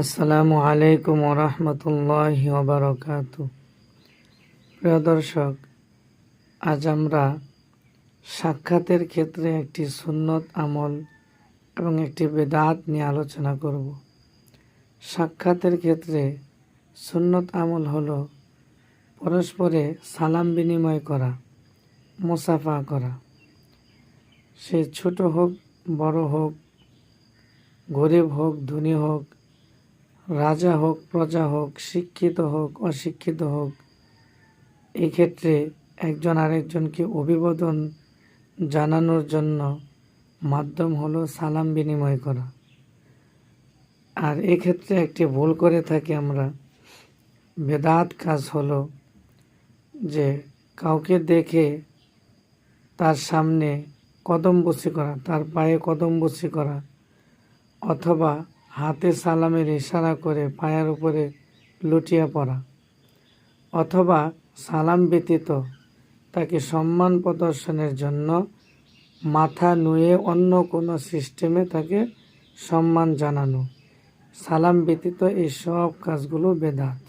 আসসালামু আলাইকুম ওরহমতুল্লাহি ওবারাকাতু। প্রিয় দর্শক, আজ আমরা সাক্ষাতের ক্ষেত্রে একটি সুন্নত আমল এবং একটি বেদাত নিয়ে আলোচনা করব। সাক্ষাতের ক্ষেত্রে সুন্নত আমল হলো পরস্পরে সালাম বিনিময় করা, মুসাফা করা। সে ছোট হোক, বড় হোক, গরিব হোক, ধনী হোক, রাজা হোক, প্রজা হোক, শিক্ষিত হোক, অশিক্ষিত হোক, এক্ষেত্রে একজন আরেকজনকে অভিবাদন জানানোর জন্য মাধ্যম হলো সালাম বিনিময় করা। আর এক্ষেত্রে একটি ভুল করে থাকি আমরা, বেদাত কাজ হলো যে কাউকে দেখে তার সামনে কদমবুসি করা, তার পায়ে কদমবুসি করা, অথবা হাতে সালামের ইশারা করে পায়ের উপরে লুটিয়ে পড়া, অথবা সালাম ব্যতীত তাকে সম্মান প্রদর্শনের জন্য মাথা নুয়ে অন্য কোনো সিস্টেমে তাকে সম্মান জানানো। সালাম ব্যতীত এই সব কাজগুলো বেদাত।